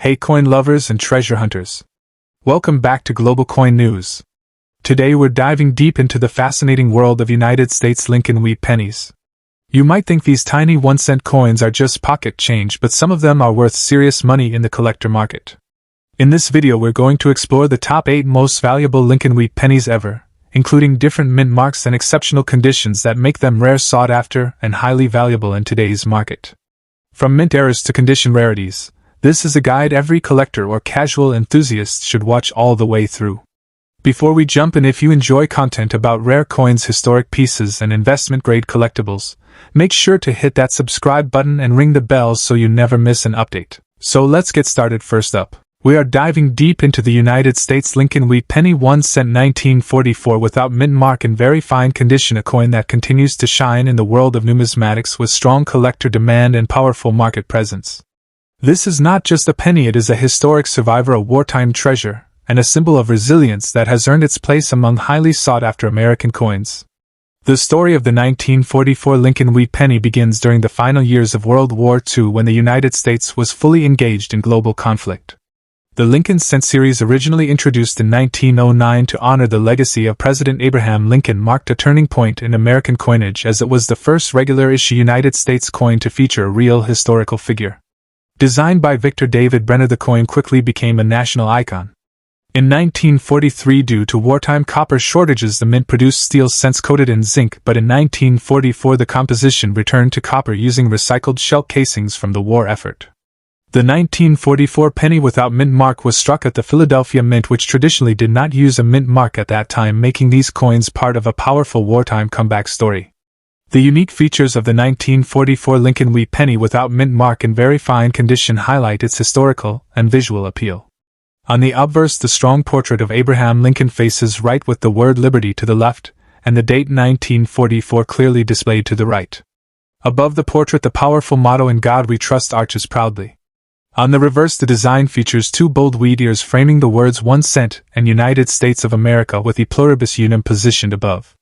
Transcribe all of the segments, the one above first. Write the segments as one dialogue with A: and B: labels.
A: Hey coin lovers and treasure hunters. Welcome back to Global Coin News. Today we're diving deep into the fascinating world of United States Lincoln wheat pennies. You might think these tiny 1-cent coins are just pocket change, but some of them are worth serious money in the collector market. In this video we're going to explore the top 8 most valuable Lincoln wheat pennies ever, including different mint marks and exceptional conditions that make them rare, sought after, and highly valuable in today's market. From mint errors to condition rarities, this is a guide every collector or casual enthusiast should watch all the way through. Before we jump in, if you enjoy content about rare coins, historic pieces, and investment-grade collectibles, make sure to hit that subscribe button and ring the bell so you never miss an update. So let's get started. First up, we are diving deep into the United States Lincoln wheat penny 1 cent 1944 without mint mark in very fine condition, a coin that continues to shine in the world of numismatics with strong collector demand and powerful market presence. This is not just a penny, it is a historic survivor, a wartime treasure, and a symbol of resilience that has earned its place among highly sought-after American coins. The story of the 1944 Lincoln wheat penny begins during the final years of World War II, when the United States was fully engaged in global conflict. The Lincoln Cent series, originally introduced in 1909 to honor the legacy of President Abraham Lincoln, marked a turning point in American coinage, as it was the first regular-issue United States coin to feature a real historical figure. Designed by Victor David Brenner, the coin quickly became a national icon. In 1943, due to wartime copper shortages, the mint produced steel cents coated in zinc, but in 1944 the composition returned to copper using recycled shell casings from the war effort. The 1944 penny without mint mark was struck at the Philadelphia Mint, which traditionally did not use a mint mark at that time, making these coins part of a powerful wartime comeback story. The unique features of the 1944 Lincoln wheat penny without mint mark in very fine condition highlight its historical and visual appeal. On the obverse, the strong portrait of Abraham Lincoln faces right with the word liberty to the left, and the date 1944 clearly displayed to the right. Above the portrait, the powerful motto "In God We Trust" arches proudly. On the reverse, the design features 2 bold wheat ears framing the words 1 cent and United States of America, with E pluribus unum positioned above.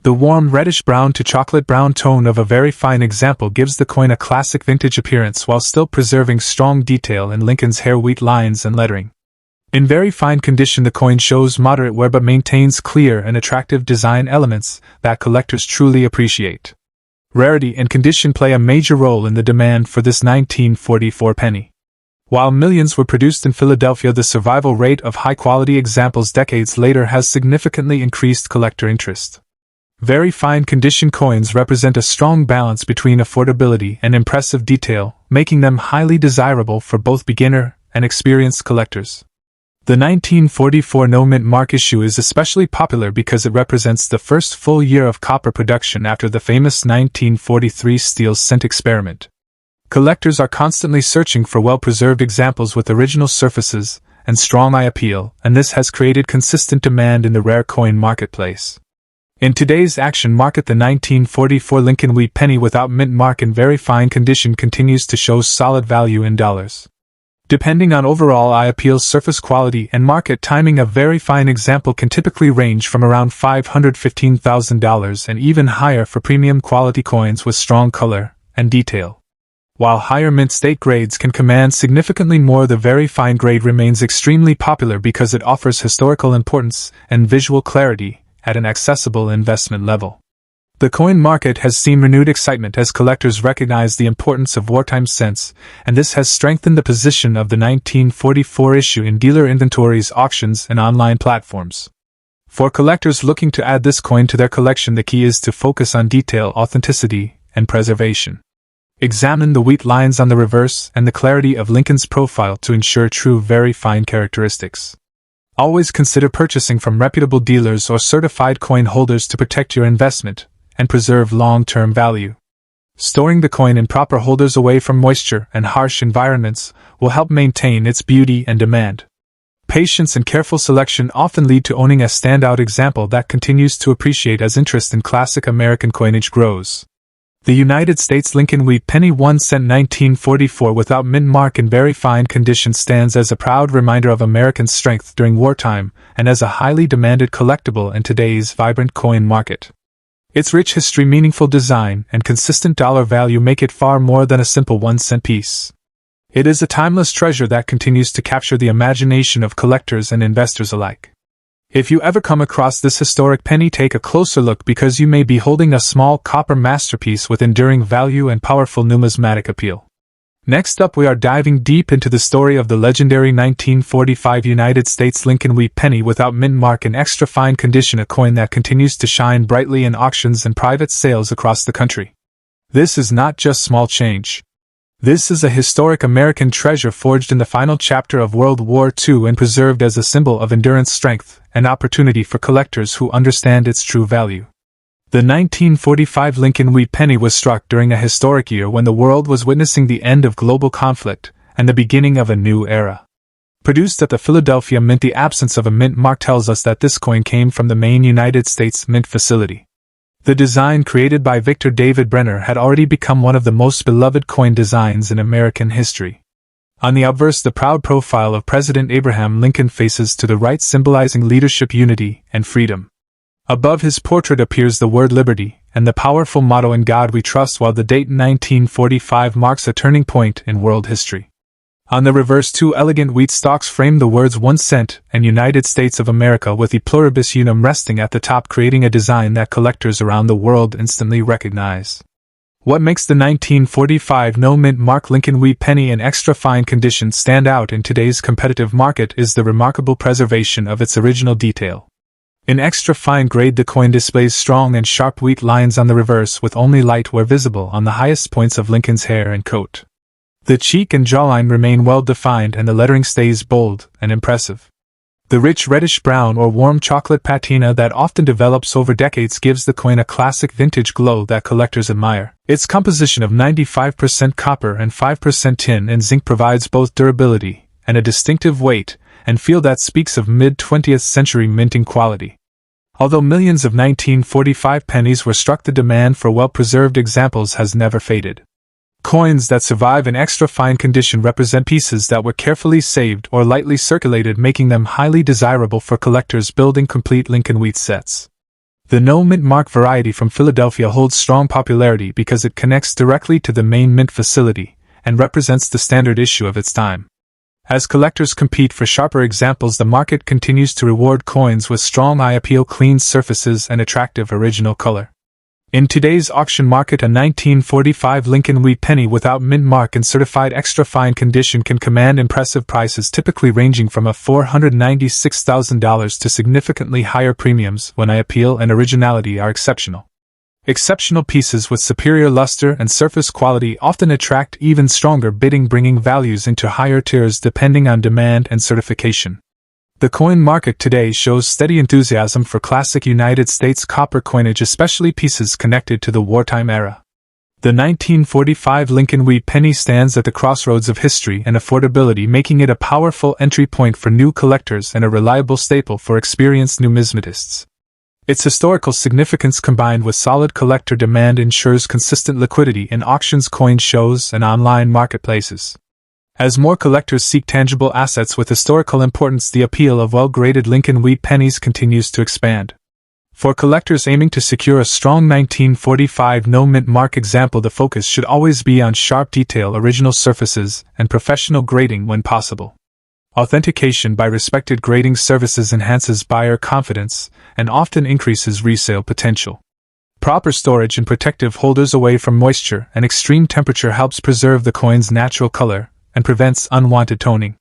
A: The warm reddish-brown to chocolate-brown tone of a very fine example gives the coin a classic vintage appearance while still preserving strong detail in Lincoln's hair wheat lines and lettering. In very fine condition, the coin shows moderate wear but maintains clear and attractive design elements that collectors truly appreciate. Rarity and condition play a major role in the demand for this 1944 penny. While millions were produced in Philadelphia, the survival rate of high-quality examples decades later has significantly increased collector interest. Very fine condition coins represent a strong balance between affordability and impressive detail, making them highly desirable for both beginner and experienced collectors. The 1944 no-mint mark issue is especially popular because it represents the first full year of copper production after the famous 1943 steel cent experiment. Collectors are constantly searching for well-preserved examples with original surfaces and strong eye appeal, and this has created consistent demand in the rare coin marketplace. In today's action market, the 1944 Lincoln wheat penny without mint mark in very fine condition continues to show solid value in dollars. Depending on overall eye appeal, surface quality, and market timing, a very fine example can typically range from around $515,000 and even higher for premium quality coins with strong color and detail. While higher mint state grades can command significantly more, the very fine grade remains extremely popular because it offers historical importance and visual clarity at an accessible investment level. The coin market has seen renewed excitement as collectors recognize the importance of wartime cents, and this has strengthened the position of the 1944 issue in dealer inventories, auctions, and online platforms. For collectors looking to add this coin to their collection, the key is to focus on detail, authenticity, and preservation. Examine the wheat lines on the reverse and the clarity of Lincoln's profile to ensure true very fine characteristics. Always consider purchasing from reputable dealers or certified coin holders to protect your investment and preserve long-term value. Storing the coin in proper holders away from moisture and harsh environments will help maintain its beauty and demand. Patience and careful selection often lead to owning a standout example that continues to appreciate as interest in classic American coinage grows. The United States Lincoln wheat penny 1 cent 1944 without mint mark in very fine condition stands as a proud reminder of American strength during wartime and as a highly demanded collectible in today's vibrant coin market. Its rich history, meaningful design, and consistent dollar value make it far more than a simple 1-cent piece. It is a timeless treasure that continues to capture the imagination of collectors and investors alike. If you ever come across this historic penny, take a closer look because you may be holding a small copper masterpiece with enduring value and powerful numismatic appeal. Next up, we are diving deep into the story of the legendary 1945 United States Lincoln Wheat penny without mint mark in extra fine condition, a coin that continues to shine brightly in auctions and private sales across the country. This is not just small change. This is a historic American treasure forged in the final chapter of World War II and preserved as a symbol of endurance, strength, and opportunity for collectors who understand its true value. The 1945 Lincoln Wheat penny was struck during a historic year when the world was witnessing the end of global conflict and the beginning of a new era. Produced at the Philadelphia Mint, the absence of a mint mark tells us that this coin came from the main United States Mint facility. The design, created by Victor David Brenner, had already become one of the most beloved coin designs in American history. On the obverse, the proud profile of President Abraham Lincoln faces to the right, symbolizing leadership, unity, and freedom. Above his portrait appears the word liberty and the powerful motto, "In God We Trust," while the date 1945 marks a turning point in world history. On the reverse, two elegant wheat stalks frame the words "1 cent" and "United States of America," with the pluribus unum resting at the top, creating a design that collectors around the world instantly recognize. What makes the 1945 no-mint mark Lincoln Wheat penny in extra fine condition stand out in today's competitive market is the remarkable preservation of its original detail. In extra fine grade, the coin displays strong and sharp wheat lines on the reverse, with only light wear visible on the highest points of Lincoln's hair and coat. The cheek and jawline remain well defined and the lettering stays bold and impressive. The rich reddish-brown or warm chocolate patina that often develops over decades gives the coin a classic vintage glow that collectors admire. Its composition of 95% copper and 5% tin and zinc provides both durability and a distinctive weight and feel that speaks of mid-20th century minting quality. Although millions of 1945 pennies were struck, the demand for well-preserved examples has never faded. Coins that survive in extra fine condition represent pieces that were carefully saved or lightly circulated, making them highly desirable for collectors building complete Lincoln Wheat sets. The no-mint mark variety from Philadelphia holds strong popularity because it connects directly to the main mint facility and represents the standard issue of its time. As collectors compete for sharper examples, the market continues to reward coins with strong eye appeal, clean surfaces, and attractive original color. In today's auction market, a 1945 Lincoln Wheat penny without mint mark in certified extra fine condition can command impressive prices, typically ranging from $496,000 to significantly higher premiums when eye appeal and originality are exceptional. Exceptional pieces with superior luster and surface quality often attract even stronger bidding, bringing values into higher tiers depending on demand and certification. The coin market today shows steady enthusiasm for classic United States copper coinage, especially pieces connected to the wartime era. The 1945 Lincoln Wheat penny stands at the crossroads of history and affordability, making it a powerful entry point for new collectors and a reliable staple for experienced numismatists. Its historical significance, combined with solid collector demand, ensures consistent liquidity in auctions, coin shows, and online marketplaces. As more collectors seek tangible assets with historical importance, the appeal of well-graded Lincoln Wheat pennies continues to expand. For collectors aiming to secure a strong 1945 no-mint mark example, the focus should always be on sharp detail, original surfaces, and professional grading when possible. Authentication by respected grading services enhances buyer confidence and often increases resale potential. Proper storage and protective holders away from moisture and extreme temperature helps preserve the coin's natural color and prevents unwanted toning.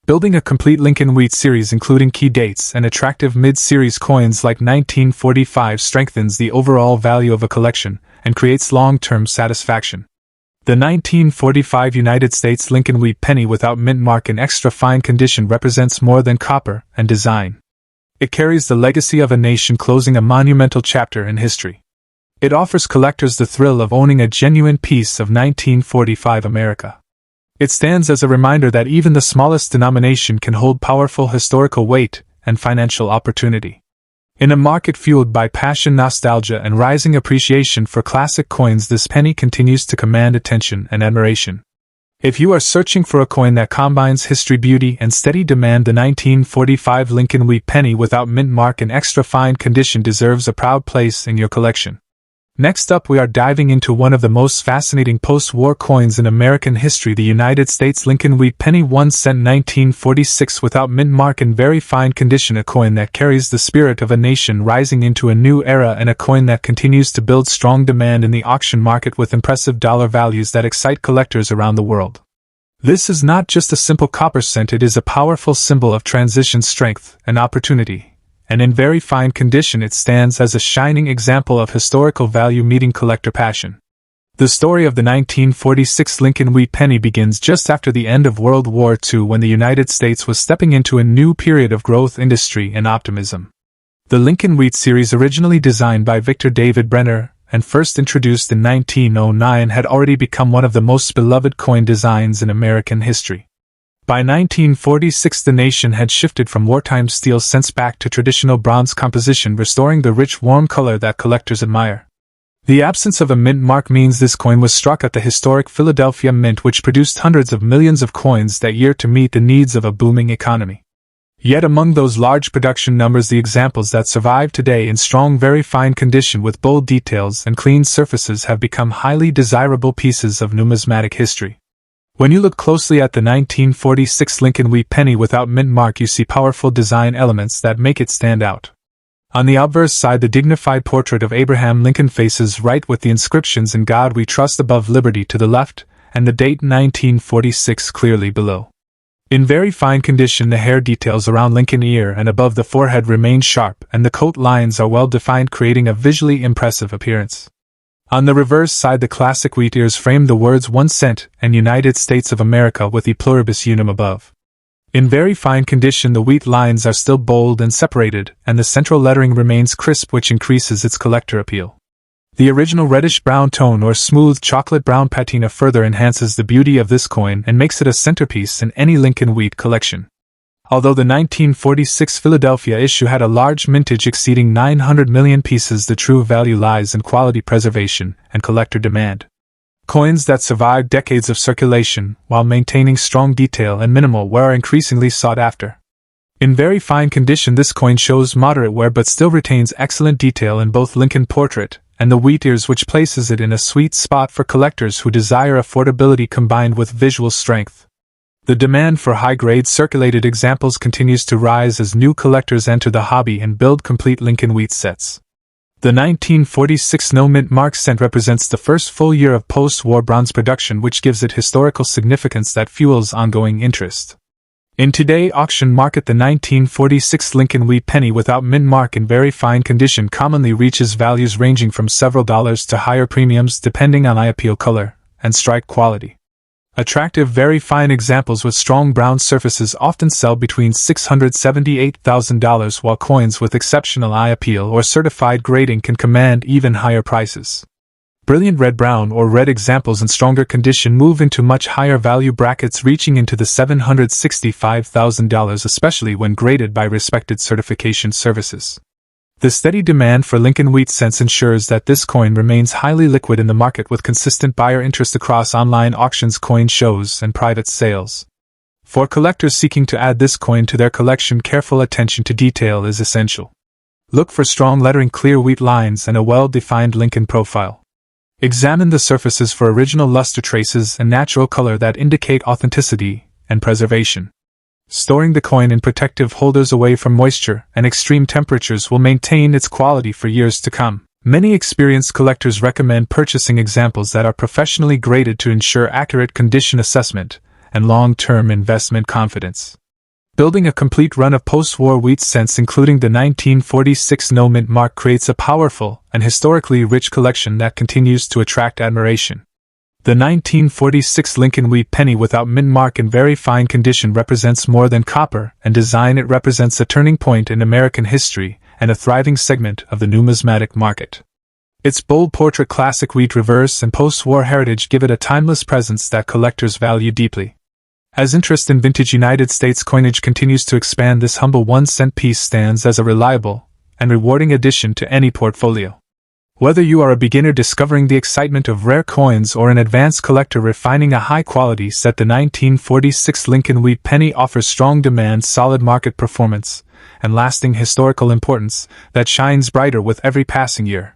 A: Building a complete Lincoln Wheat series, including key dates and attractive mid-series coins like 1945, strengthens the overall value of a collection and creates long-term satisfaction. The 1945 United States Lincoln Wheat penny without mint mark in extra fine condition represents more than copper and design. It carries the legacy of a nation closing a monumental chapter in history. It offers collectors the thrill of owning a genuine piece of 1945 America. It stands as a reminder that even the smallest denomination can hold powerful historical weight and financial opportunity. In a market fueled by passion, nostalgia, and rising appreciation for classic coins, this penny continues to command attention and admiration. If you are searching for a coin that combines history, beauty, and steady demand, the 1945 Lincoln Wheat penny without mint mark in extra fine condition deserves a proud place in your collection. Next up, we are diving into one of the most fascinating post-war coins in American history, the United States Lincoln Wheat Penny 1 cent 1946 without mint mark in very fine condition, a coin that carries the spirit of a nation rising into a new era and a coin that continues to build strong demand in the auction market with impressive dollar values that excite collectors around the world. This is not just a simple copper cent, it is a powerful symbol of transition strength and opportunity. And in very fine condition it stands as a shining example of historical value meeting collector passion. The story of the 1946 Lincoln Wheat Penny begins just after the end of World War II, when the United States was stepping into a new period of growth, industry, and optimism. The Lincoln Wheat series, originally designed by Victor David Brenner and first introduced in 1909, had already become one of the most beloved coin designs in American history. By 1946, the nation had shifted from wartime steel cents back to traditional bronze composition, restoring the rich, warm color that collectors admire. The absence of a mint mark means this coin was struck at the historic Philadelphia Mint, which produced hundreds of millions of coins that year to meet the needs of a booming economy. Yet among those large production numbers, the examples that survive today in strong, very fine condition with bold details and clean surfaces have become highly desirable pieces of numismatic history. When you look closely at the 1946 Lincoln Wheat Penny without mint mark, you see powerful design elements that make it stand out. On the obverse side, the dignified portrait of Abraham Lincoln faces right with the inscriptions "In God We Trust" above, "Liberty" to the left, and the date 1946 clearly below. In very fine condition, the hair details around Lincoln ear and above the forehead remain sharp, and the coat lines are well defined, creating a visually impressive appearance. On the reverse side, the classic wheat ears frame the words 1 cent and United States of America with E pluribus unum above. In very fine condition, the wheat lines are still bold and separated, and the central lettering remains crisp, which increases its collector appeal. The original reddish-brown tone or smooth chocolate-brown patina further enhances the beauty of this coin and makes it a centerpiece in any Lincoln Wheat collection. Although the 1946 Philadelphia issue had a large mintage exceeding 900 million pieces, the true value lies in quality preservation and collector demand. Coins that survive decades of circulation while maintaining strong detail and minimal wear are increasingly sought after. In very fine condition, this coin shows moderate wear but still retains excellent detail in both Lincoln portrait and the wheat ears, which places it in a sweet spot for collectors who desire affordability combined with visual strength. The demand for high-grade circulated examples continues to rise as new collectors enter the hobby and build complete Lincoln Wheat sets. The 1946 no mint mark cent represents the first full year of post-war bronze production, which gives it historical significance that fuels ongoing interest. In today's auction market, the 1946 Lincoln Wheat Penny without mint mark in very fine condition commonly reaches values ranging from several dollars to higher premiums depending on eye appeal, color, and strike quality. Attractive, very fine examples with strong brown surfaces often sell between $678,000, while coins with exceptional eye appeal or certified grading can command even higher prices. Brilliant red-brown or red examples in stronger condition move into much higher value brackets, reaching into the $765,000, especially when graded by respected certification services. The steady demand for Lincoln Wheat cents ensures that this coin remains highly liquid in the market, with consistent buyer interest across online auctions, coin shows, and private sales. For collectors seeking to add this coin to their collection, careful attention to detail is essential. Look for strong lettering, clear wheat lines, and a well-defined Lincoln profile. Examine the surfaces for original luster traces and natural color that indicate authenticity and preservation. Storing the coin in protective holders away from moisture and extreme temperatures will maintain its quality for years to come. Many experienced collectors recommend purchasing examples that are professionally graded to ensure accurate condition assessment and long-term investment confidence. Building a complete run of post-war wheat cents, including the 1946 no mint mark, creates a powerful and historically rich collection that continues to attract admiration. The 1946 Lincoln Wheat Penny without mint mark in very fine condition represents more than copper and design. It represents a turning point in American history and a thriving segment of the numismatic market. Its bold portrait, classic wheat reverse, and post-war heritage give it a timeless presence that collectors value deeply. As interest in vintage United States coinage continues to expand, this humble 1-cent piece stands as a reliable and rewarding addition to any portfolio. Whether you are a beginner discovering the excitement of rare coins or an advanced collector refining a high-quality set, the 1946 Lincoln Wheat Penny offers strong demand, solid market performance, and lasting historical importance that shines brighter with every passing year.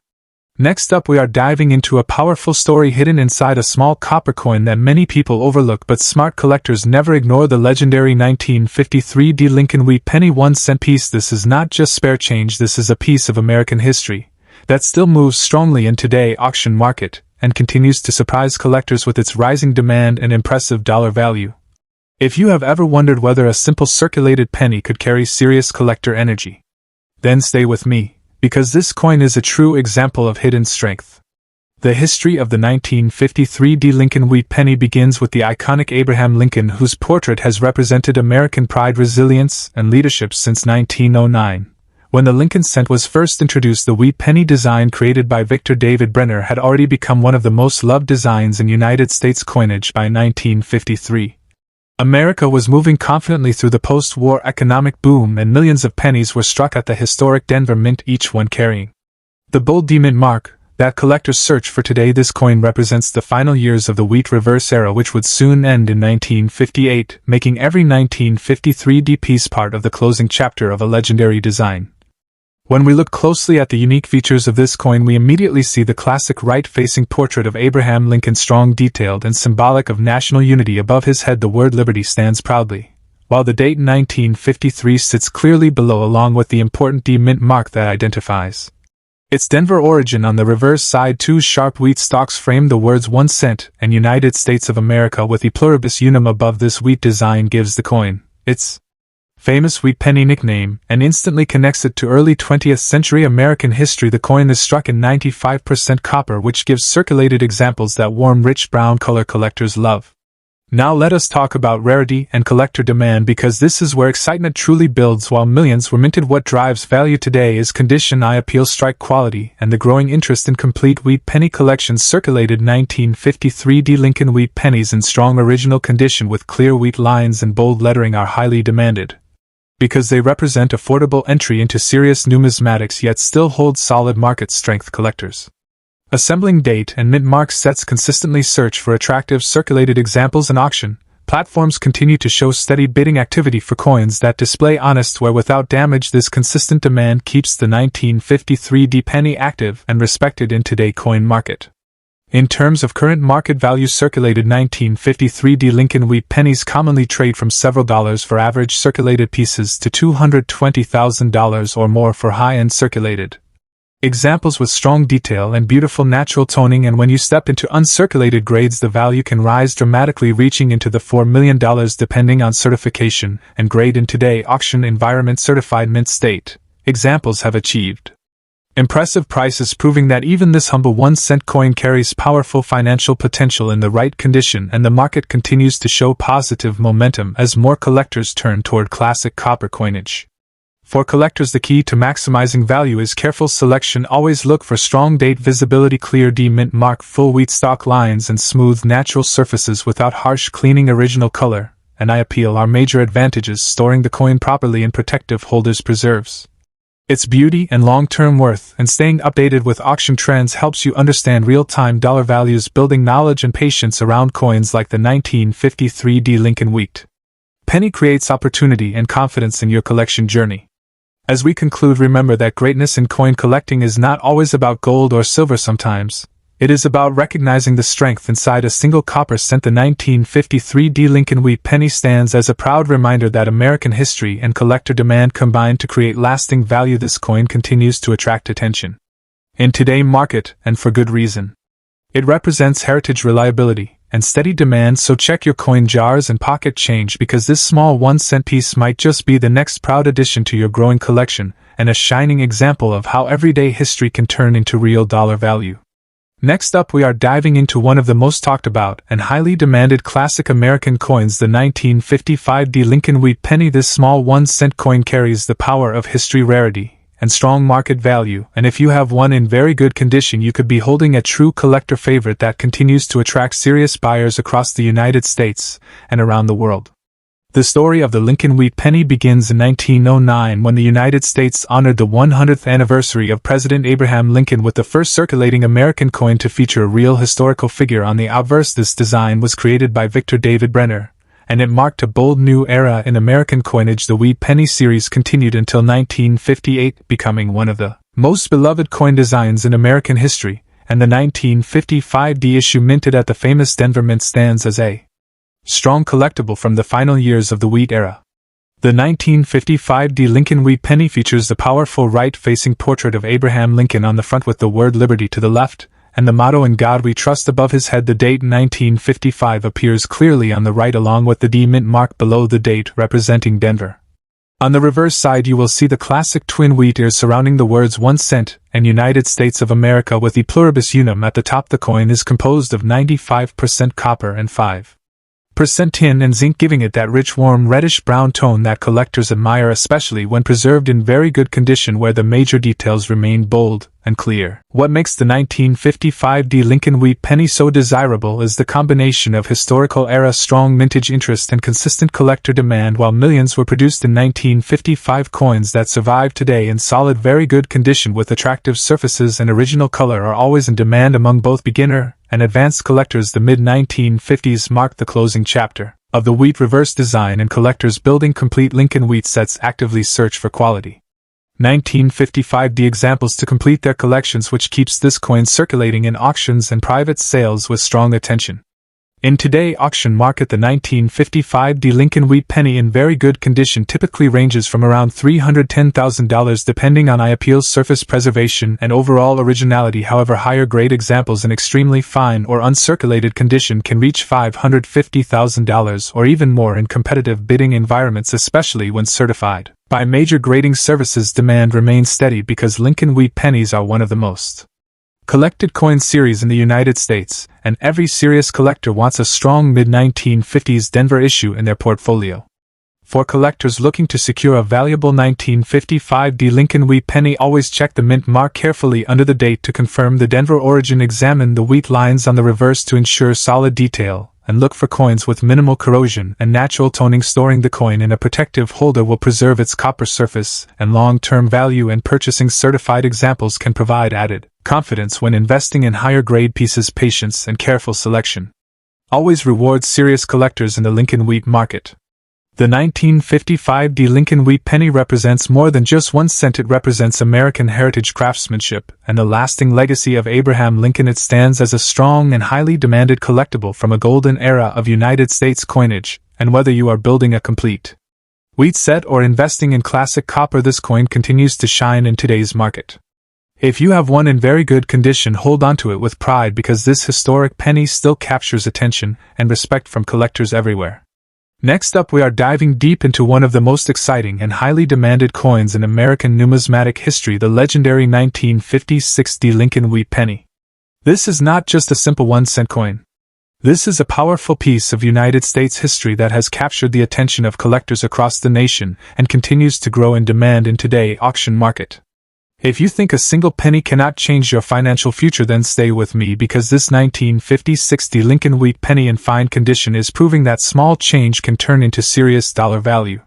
A: Next up, we are diving into a powerful story hidden inside a small copper coin that many people overlook, but smart collectors never ignore: the legendary 1953 D Lincoln Wheat Penny 1-cent piece. This is not just spare change, this is a piece of American history that still moves strongly in today's auction market and continues to surprise collectors with its rising demand and impressive dollar value. If you have ever wondered whether a simple circulated penny could carry serious collector energy, then stay with me, because this coin is a true example of hidden strength. The history of the 1953 D Lincoln Wheat Penny begins with the iconic Abraham Lincoln, whose portrait has represented American pride, resilience, and leadership since 1909. When the Lincoln cent was first introduced, the wheat penny design created by Victor David Brenner had already become one of the most loved designs in United States coinage by 1953. America was moving confidently through the post-war economic boom, and millions of pennies were struck at the historic Denver Mint, each one carrying the bold D-Mint mark that collectors search for today. This coin represents the final years of the wheat reverse era, which would soon end in 1958, making every 1953 D piece part of the closing chapter of a legendary design. When we look closely at the unique features of this coin, we immediately see the classic right-facing portrait of Abraham Lincoln, strong, detailed, and symbolic of national unity. Above his head, the word liberty stands proudly, while the date 1953 sits clearly below, along with the important D-Mint mark that identifies its Denver origin. On the reverse side, two sharp wheat stalks frame the words 1 cent and United States of America, with the pluribus unum above. This wheat design gives the coin its famous wheat penny nickname and instantly connects it to early 20th century American history. The coin is struck in 95% copper, which gives circulated examples that warm, rich brown color collectors love. Now let us talk about rarity and collector demand, because this is where excitement truly builds. While millions were minted, what drives value today is condition, eye appeal, strike quality, and the growing interest in complete wheat penny collections. Circulated 1953 D Lincoln wheat pennies in strong original condition with clear wheat lines and bold lettering are highly demanded, because they represent affordable entry into serious numismatics yet still hold solid market strength. Collectors assembling date and mint mark sets consistently search for attractive circulated examples, and auction platforms continue to show steady bidding activity for coins that display honest wear without damage. This consistent demand keeps the 1953 D penny active and respected in today's coin market. In terms of current market value, circulated 1953 D Lincoln wheat pennies commonly trade from several dollars for average circulated pieces to $220,000 or more for high-end circulated examples with strong detail and beautiful natural toning. And when you step into uncirculated grades, the value can rise dramatically, reaching into the $4 million depending on certification and grade. In today's auction environment, certified mint state examples have achieved impressive prices, proving that even this humble 1-cent coin carries powerful financial potential in the right condition. And the market continues to show positive momentum as more collectors turn toward classic copper coinage. For collectors, the key to maximizing value is careful selection. Always look for strong date visibility, clear D-Mint mark, full wheat stock lines, and smooth natural surfaces without harsh cleaning. Original color and eye appeal are major advantages. Storing the coin properly in protective holders preserves its beauty and long-term worth, and staying updated with auction trends helps you understand real-time dollar values. Building knowledge and patience around coins like the 1953 D Lincoln wheat penny creates opportunity and confidence in your collection journey. As we conclude, remember that greatness in coin collecting is not always about gold or silver. Sometimes it is about recognizing the strength inside a single copper cent. The 1953 D Lincoln wheat penny stands as a proud reminder that American history and collector demand combine to create lasting value. This coin continues to attract attention in today's market, and for good reason. It represents heritage, reliability, and steady demand. So check your coin jars and pocket change, because this small 1-cent piece might just be the next proud addition to your growing collection, and a shining example of how everyday history can turn into real dollar value. Next up, we are diving into one of the most talked about and highly demanded classic American coins, the 1955 D Lincoln wheat penny. This small 1-cent coin carries the power of history, rarity, and strong market value, and if you have one in very good condition, you could be holding a true collector favorite that continues to attract serious buyers across the United States and around the world. The story of the Lincoln wheat penny begins in 1909, when the United States honored the 100th anniversary of President Abraham Lincoln with the first circulating American coin to feature a real historical figure on the obverse. This design was created by Victor David Brenner, and it marked a bold new era in American coinage. The wheat penny series continued until 1958, becoming one of the most beloved coin designs in American history, and the 1955 D issue minted at the famous Denver Mint stands as a strong collectible from the final years of the wheat era. The 1955 D Lincoln Wheat Penny features the powerful right-facing portrait of Abraham Lincoln on the front with the word Liberty to the left, and the motto "In God We Trust" above his head. The date 1955 appears clearly on the right along with the D mint mark below the date representing Denver. On the reverse side you will see the classic twin wheat ears surrounding the words 1 cent and United States of America with E pluribus unum at the top. The coin is composed of 95% copper and 5% tin and zinc, giving it that rich warm reddish-brown tone that collectors admire, especially when preserved in very good condition where the major details remain bold and clear. What makes the 1955 D Lincoln Wheat Penny so desirable is the combination of historical era strong mintage interest and consistent collector demand. While millions were produced in 1955, coins that survive today in solid very good condition with attractive surfaces and original color are always in demand among both beginner and advanced collectors. The mid-1950s marked the closing chapter of the wheat reverse design, and collectors building complete Lincoln wheat sets actively search for quality 1955 D examples to complete their collections, which keeps this coin circulating in auctions and private sales with strong attention. In today's auction market, the 1955 D Lincoln Wheat Penny in very good condition typically ranges from around $310,000 depending on eye appeal, surface preservation, and overall originality. However, higher grade examples in extremely fine or uncirculated condition can reach $550,000 or even more in competitive bidding environments, especially when certified by major grading services. Demand remains steady because Lincoln Wheat Pennies are one of the most collected coin series in the United States, and every serious collector wants a strong mid-1950s Denver issue in their portfolio. For collectors looking to secure a valuable 1955 D Lincoln Wheat Penny, always check the mint mark carefully under the date to confirm the Denver origin. Examine the wheat lines on the reverse to ensure solid detail, and look for coins with minimal corrosion and natural toning. Storing the coin in a protective holder will preserve its copper surface and long-term value, and purchasing certified examples can provide added confidence when investing in higher grade pieces. Patience and careful selection always rewards serious collectors in the Lincoln wheat market. The 1955 D Lincoln Wheat Penny represents more than just 1 cent. It represents American heritage, craftsmanship, and the lasting legacy of Abraham Lincoln. It stands as a strong and highly demanded collectible from a golden era of United States coinage, and whether you are building a complete wheat set or investing in classic copper, this coin continues to shine in today's market. If you have one in very good condition, hold onto it with pride, because this historic penny still captures attention and respect from collectors everywhere. Next up, we are diving deep into one of the most exciting and highly demanded coins in American numismatic history, the legendary 1956 D Lincoln Wheat Penny. This is not just a simple 1 cent coin. This is a powerful piece of United States history that has captured the attention of collectors across the nation and continues to grow in demand in today's auction market. If you think a single penny cannot change your financial future, then stay with me, because this 1956 D Lincoln Wheat Penny in fine condition is proving that small change can turn into serious dollar value.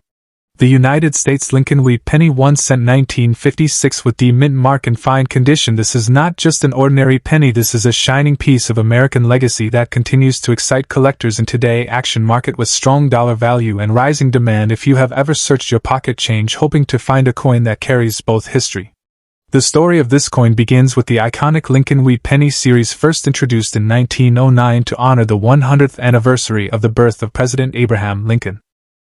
A: The United States Lincoln Wheat Penny 1 cent 1956 with D mint mark in fine condition. This is not just an ordinary penny, this is a shining piece of American legacy that continues to excite collectors in today's auction market with strong dollar value and rising demand. If you have ever searched your pocket change hoping to find a coin that carries both history, the story of this coin begins with the iconic Lincoln Wheat Penny series, first introduced in 1909 to honor the 100th anniversary of the birth of President Abraham Lincoln.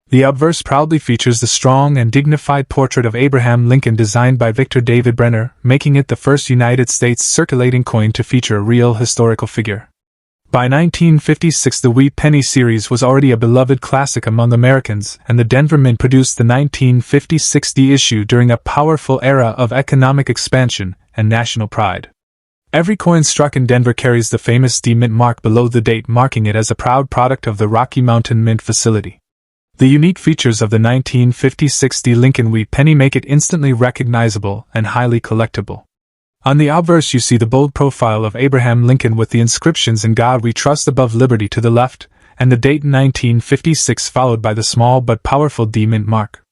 A: The obverse proudly features the strong and dignified portrait of Abraham Lincoln designed by Victor David Brenner, making it the first United States circulating coin to feature a real historical figure. By 1956, the Wheat Penny series was already a beloved classic among Americans, and the Denver Mint produced the 1956 D issue during a powerful era of economic expansion and national pride. Every coin struck in Denver carries the famous D mint mark below the date, marking it as a proud product of the Rocky Mountain Mint facility. The unique features of the 1956 D Lincoln Wheat Penny make it instantly recognizable and highly collectible. On the obverse you see the bold profile of Abraham Lincoln with the inscriptions "In God We Trust" above, "Liberty" to the left, and the date 1956 followed by the small but powerful D mint mark.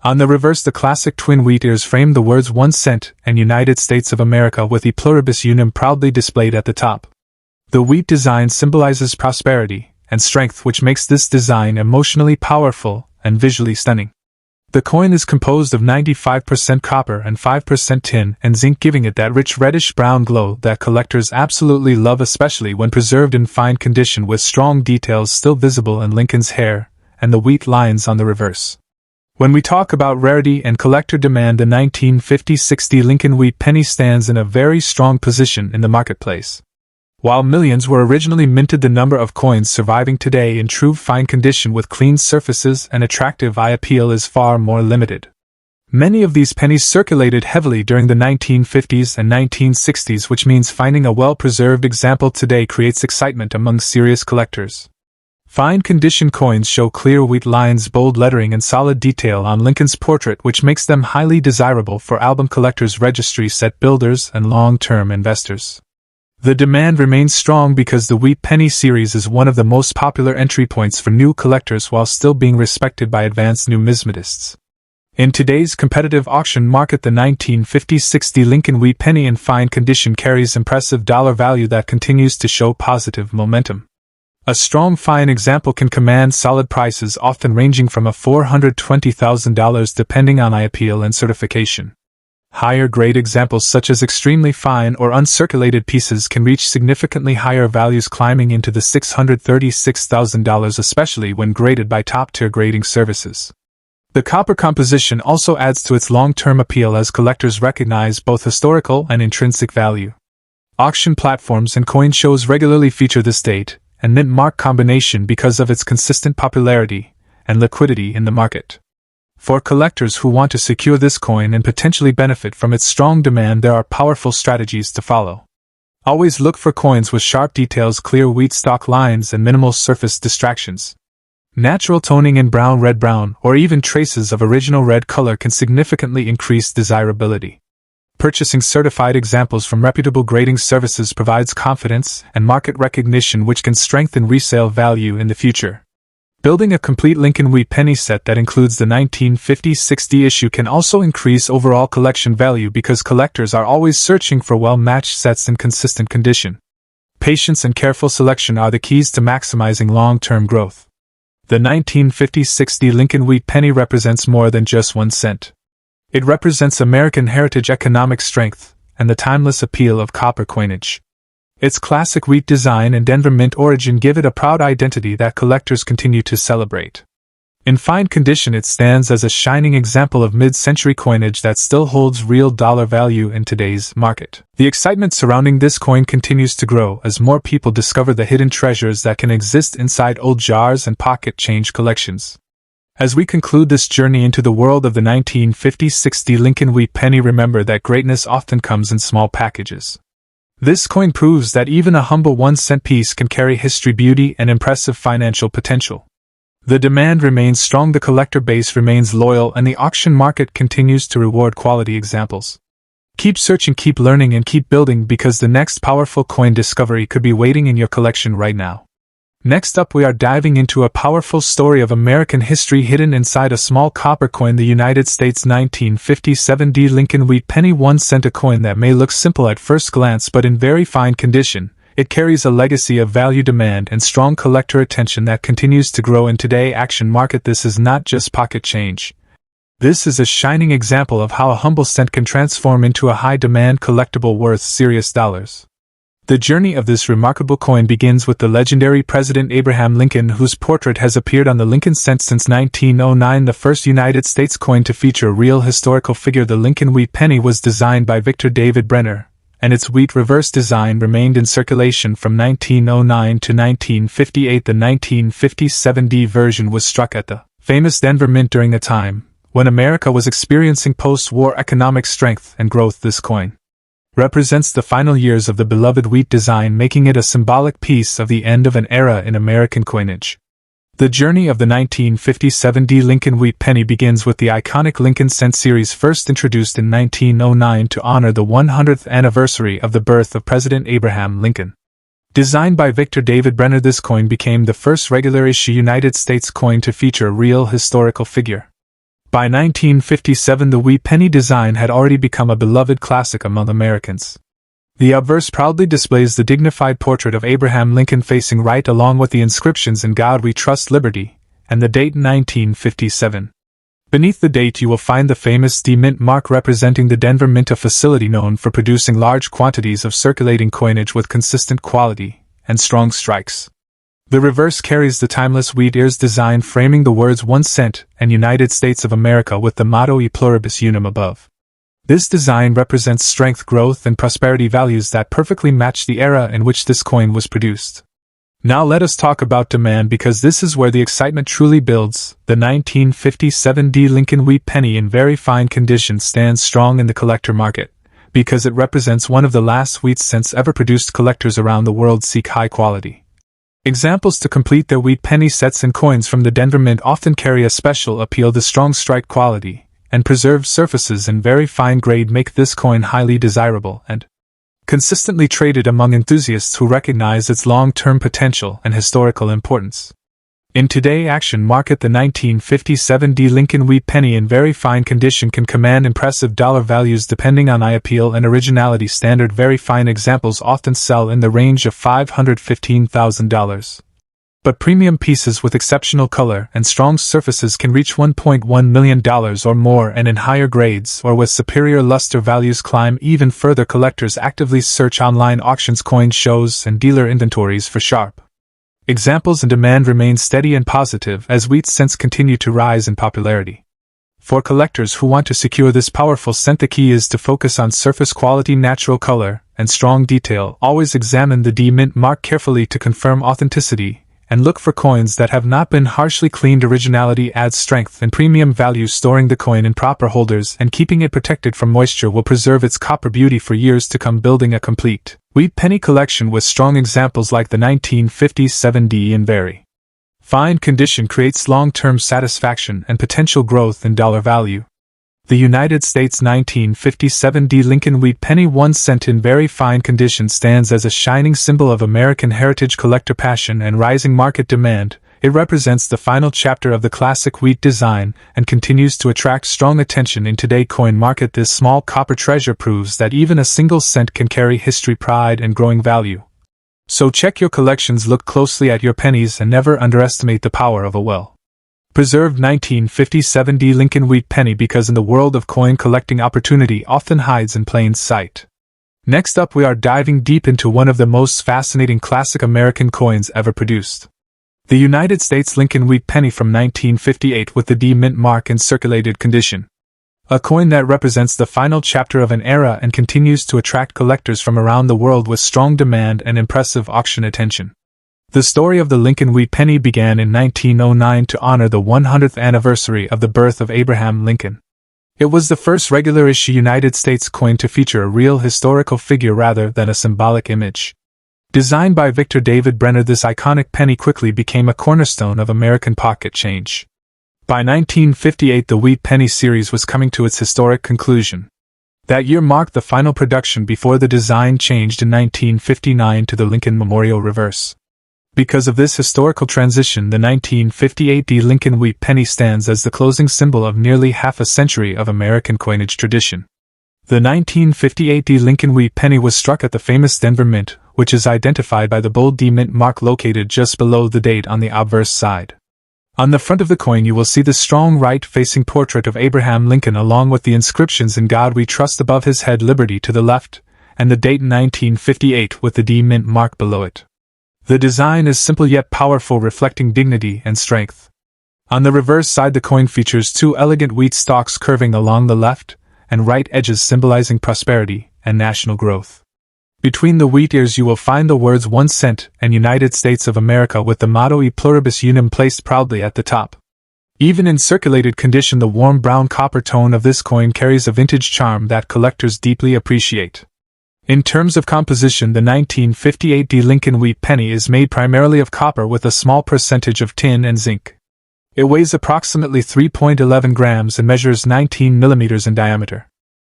A: On the reverse, the classic twin wheat ears frame the words 1 cent and United States of America with E pluribus unum proudly displayed at the top. The wheat design symbolizes prosperity and strength, which makes this design emotionally powerful and visually stunning. The coin is composed of 95% copper and 5% tin and zinc, giving it that rich reddish-brown glow that collectors absolutely love, especially when preserved in fine condition with strong details still visible in Lincoln's hair and the wheat lines on the reverse. When we talk about rarity and collector demand, the 1950-60 Lincoln wheat penny stands in a very strong position in the marketplace. While millions were originally minted, the number of coins surviving today in true fine condition with clean surfaces and attractive eye appeal is far more limited. Many of these pennies circulated heavily during the 1950s and 1960s, which means finding a well-preserved example today creates excitement among serious collectors. Fine condition coins show clear wheat lines, bold lettering, and solid detail on Lincoln's portrait, which makes them highly desirable for album collectors, registry set builders, and long-term investors. The demand remains strong because the wheat penny series is one of the most popular entry points for new collectors while still being respected by advanced numismatists. In today's competitive auction market, the 1950-60 Lincoln wheat penny in fine condition carries impressive dollar value that continues to show positive momentum. A strong fine example can command solid prices, often ranging from $420,000 depending on eye appeal and certification. Higher grade examples such as extremely fine or uncirculated pieces can reach significantly higher values, climbing into the $636,000, especially when graded by top-tier grading services. The copper composition also adds to its long-term appeal as collectors recognize both historical and intrinsic value. Auction platforms and coin shows regularly feature this date and mint mark combination because of its consistent popularity and liquidity in the market. For collectors who want to secure this coin and potentially benefit from its strong demand, there are powerful strategies to follow. Always look for coins with sharp details, clear wheat stock lines, and minimal surface distractions. Natural toning in brown, red, brown, or even traces of original red color can significantly increase desirability. Purchasing certified examples from reputable grading services provides confidence and market recognition, which can strengthen resale value in the future. Building a complete Lincoln wheat penny set that includes the 1950-60 issue can also increase overall collection value because collectors are always searching for well-matched sets in consistent condition. Patience and careful selection are the keys to maximizing long-term growth. The 1950-60 Lincoln wheat penny represents more than just 1 cent. It represents American heritage, economic strength, and the timeless appeal of copper coinage. Its classic wheat design and Denver mint origin give it a proud identity that collectors continue to celebrate. In fine condition, it stands as a shining example of mid-century coinage that still holds real dollar value in today's market. The excitement surrounding this coin continues to grow as more people discover the hidden treasures that can exist inside old jars and pocket change collections. As we conclude this journey into the world of the 1950-60 Lincoln wheat penny, remember that greatness often comes in small packages. This coin proves that even a humble 1-cent piece can carry history, beauty, and impressive financial potential. The demand remains strong, the collector base remains loyal, and the auction market continues to reward quality examples. Keep searching, keep learning, and keep building, because the next powerful coin discovery could be waiting in your collection right now. Next up, we are diving into a powerful story of American history hidden inside a small copper coin, the United States 1957 Lincoln wheat penny 1 cent, a coin that may look simple at first glance, but in very fine condition, it carries a legacy of value, demand, and strong collector attention that continues to grow in today's auction market. This is not just pocket change. This is a shining example of how a humble cent can transform into a high-demand collectible worth serious dollars. The journey of this remarkable coin begins with the legendary President Abraham Lincoln, whose portrait has appeared on the Lincoln cent since 1909, the first United States coin to feature a real historical figure. The Lincoln wheat penny was designed by Victor David Brenner, and its wheat reverse design remained in circulation from 1909 to 1958. The 1957 version was struck at the famous Denver Mint during a time when America was experiencing post-war economic strength and growth. This coin represents the final years of the beloved wheat design, making it a symbolic piece of the end of an era in American coinage. The journey of the 1957 Lincoln wheat penny begins with the iconic Lincoln cent series, first introduced in 1909 to honor the 100th anniversary of the birth of President Abraham Lincoln. Designed by Victor David Brenner, this coin became the first regular-issue United States coin to feature a real historical figure. By 1957, the wheat penny design had already become a beloved classic among Americans. The obverse proudly displays the dignified portrait of Abraham Lincoln facing right, along with the inscriptions "In God We Trust, Liberty," and the date 1957. Beneath the date you will find the famous D-Mint mark representing the Denver Mint, a facility known for producing large quantities of circulating coinage with consistent quality and strong strikes. The reverse carries the timeless wheat ears design framing the words 1 cent and United States of America with the motto E pluribus unum above. This design represents strength, growth, and prosperity values that perfectly match the era in which this coin was produced. Now let us talk about demand, because this is where the excitement truly builds. The 1957 D Lincoln wheat penny in very fine condition stands strong in the collector market, because it represents one of the last wheat cents ever produced. Collectors around the world seek high quality examples to complete their wheat penny sets, and coins from the Denver Mint often carry a special appeal. The strong strike quality and preserved surfaces in very fine grade make this coin highly desirable and consistently traded among enthusiasts who recognize its long-term potential and historical importance. In today's action market, the 1957 D Lincoln wheat penny in very fine condition can command impressive dollar values depending on eye appeal and originality. Standard very fine examples often sell in the range of $515,000. But premium pieces with exceptional color and strong surfaces can reach $1.1 million or more, and in higher grades or with superior luster values climb even further. Collectors actively search online auctions, coin shows, and dealer inventories for sharp examples, and demand remains steady and positive as wheat cents continue to rise in popularity. For collectors who want to secure this powerful cent, the key is to focus on surface quality, natural color, and strong detail. Always examine the D-Mint mark carefully to confirm authenticity, and look for coins that have not been harshly cleaned. Originality adds strength and premium value. Storing the coin in proper holders and keeping it protected from moisture will preserve its copper beauty for years to come. Building a complete wheat penny collection with strong examples like the 1957 D in very fine condition creates long-term satisfaction and potential growth in dollar value. The United States 1957 D Lincoln wheat penny 1 cent in very fine condition stands as a shining symbol of American heritage, collector passion, and rising market demand. It represents the final chapter of the classic wheat design and continues to attract strong attention in today's coin market. This small copper treasure proves that even a single cent can carry history, pride, and growing value. So check your collections, look closely at your pennies, and never underestimate the power of a well-preserved 1957 D Lincoln wheat penny, because in the world of coin collecting, opportunity often hides in plain sight. Next up, we are diving deep into one of the most fascinating classic American coins ever produced. The United States Lincoln wheat penny from 1958 with the D-Mint mark in circulated condition. A coin that represents the final chapter of an era and continues to attract collectors from around the world with strong demand and impressive auction attention. The story of the Lincoln wheat penny began in 1909 to honor the 100th anniversary of the birth of Abraham Lincoln. It was the first regular-issue United States coin to feature a real historical figure rather than a symbolic image. Designed by Victor David Brenner, this iconic penny quickly became a cornerstone of American pocket change. By 1958, the wheat penny series was coming to its historic conclusion. That year marked the final production before the design changed in 1959 to the Lincoln Memorial Reverse. Because of this historical transition, the 1958 D Lincoln wheat penny stands as the closing symbol of nearly half a century of American coinage tradition. The 1958 D Lincoln wheat penny was struck at the famous Denver Mint, which is identified by the bold D-Mint mark located just below the date on the obverse side. On the front of the coin you will see the strong right-facing portrait of Abraham Lincoln along with the inscriptions "In God We Trust" above his head, "Liberty" to the left, and the date 1958 with the D-Mint mark below it. The design is simple yet powerful, reflecting dignity and strength. On the reverse side the coin features two elegant wheat stalks curving along the left and right edges, symbolizing prosperity and national growth. Between the wheat ears you will find the words 1 cent and United States of America with the motto E pluribus unum placed proudly at the top. Even in circulated condition, the warm brown copper tone of this coin carries a vintage charm that collectors deeply appreciate. In terms of composition, the 1958 D Lincoln wheat penny is made primarily of copper with a small percentage of tin and zinc. It weighs approximately 3.11 grams and measures 19 millimeters in diameter.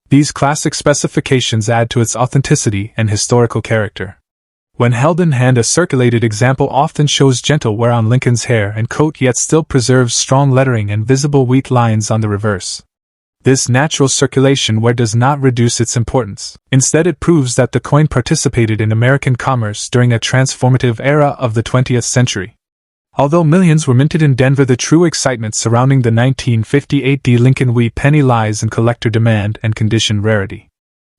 A: These classic specifications add to its authenticity and historical character. When held in hand, a circulated example often shows gentle wear on Lincoln's hair and coat, yet still preserves strong lettering and visible wheat lines on the reverse. This natural circulation wear does not reduce its importance. Instead, it proves that the coin participated in American commerce during a transformative era of the 20th century. Although millions were minted in Denver, the true excitement surrounding the 1958 D Lincoln Wheat penny lies in collector demand and condition rarity.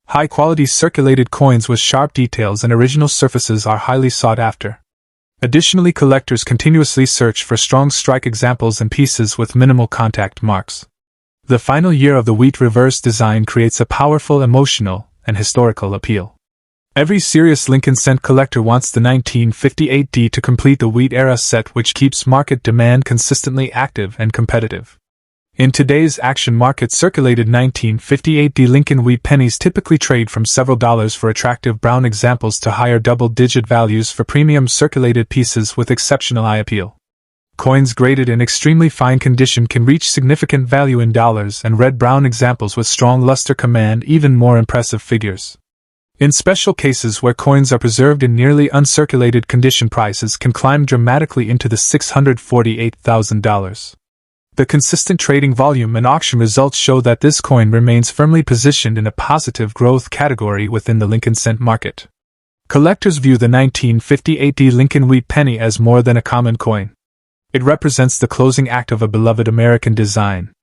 A: High-quality circulated coins with sharp details and original surfaces are highly sought after. Additionally, collectors continuously search for strong strike examples and pieces with minimal contact marks. The final year of the wheat reverse design creates a powerful emotional and historical appeal. Every serious Lincoln cent collector wants the 1958 D to complete the wheat era set, which keeps market demand consistently active and competitive. In today's action market, circulated 1958 D Lincoln Wheat pennies typically trade from several dollars for attractive brown examples to higher double-digit values for premium circulated pieces with exceptional eye appeal. Coins graded in extremely fine condition can reach significant value in dollars, and red-brown examples with strong luster command even more impressive figures. In special cases where coins are preserved in nearly uncirculated condition, prices can climb dramatically into the $648,000. The consistent trading volume and auction results show that this coin remains firmly positioned in a positive growth category within the Lincoln cent market. Collectors view the 1958 D Lincoln Wheat penny as more than a common coin. It represents the closing act of a beloved American design.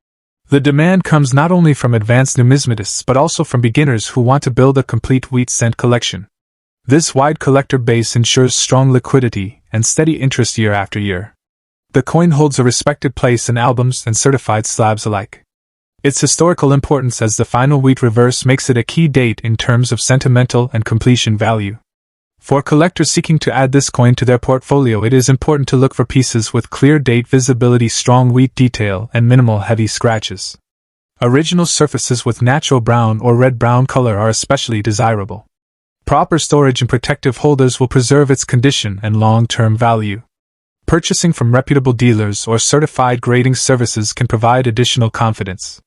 A: The demand comes not only from advanced numismatists but also from beginners who want to build a complete wheat cent collection. This wide collector base ensures strong liquidity and steady interest year after year. The coin holds a respected place in albums and certified slabs alike. Its historical importance as the final wheat reverse makes it a key date in terms of sentimental and completion value. For collectors seeking to add this coin to their portfolio, it is important to look for pieces with clear date visibility, strong wheat detail, and minimal heavy scratches. Original surfaces with natural brown or red-brown color are especially desirable. Proper storage and protective holders will preserve its condition and long-term value. Purchasing from reputable dealers or certified grading services can provide additional confidence.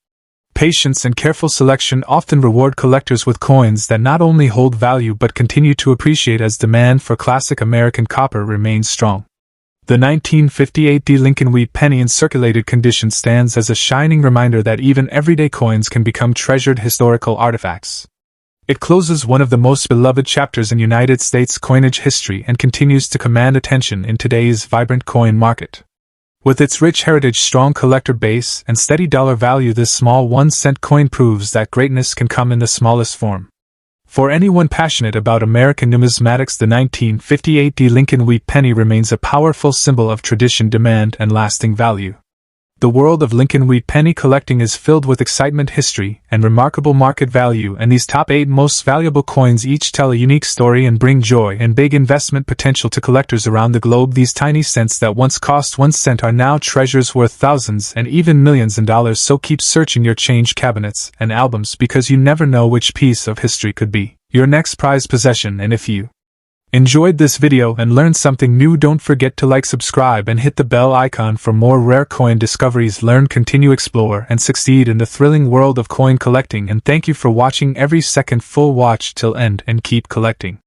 A: Patience and careful selection often reward collectors with coins that not only hold value but continue to appreciate as demand for classic American copper remains strong. The 1958 D Lincoln Wheat penny in circulated condition stands as a shining reminder that even everyday coins can become treasured historical artifacts. It closes one of the most beloved chapters in United States coinage history and continues to command attention in today's vibrant coin market. With its rich heritage, strong collector base, and steady dollar value, this small 1-cent coin proves that greatness can come in the smallest form. For anyone passionate about American numismatics, the 1958 D Lincoln Wheat penny remains a powerful symbol of tradition, demand, and lasting value. The world of Lincoln Wheat penny collecting is filled with excitement, history, and remarkable market value, and these top 8 most valuable coins each tell a unique story and bring joy and big investment potential to collectors around the globe. These tiny cents that once cost 1 cent are now treasures worth thousands and even millions in dollars, so keep searching your change cabinets and albums, because you never know which piece of history could be your next prized possession. And if you enjoyed this video and learned something new, don't forget to like, subscribe, and hit the bell icon for more rare coin discoveries. Learn, continue, explore, and succeed in the thrilling world of coin collecting. And thank you for watching every second. Full watch till end and keep collecting.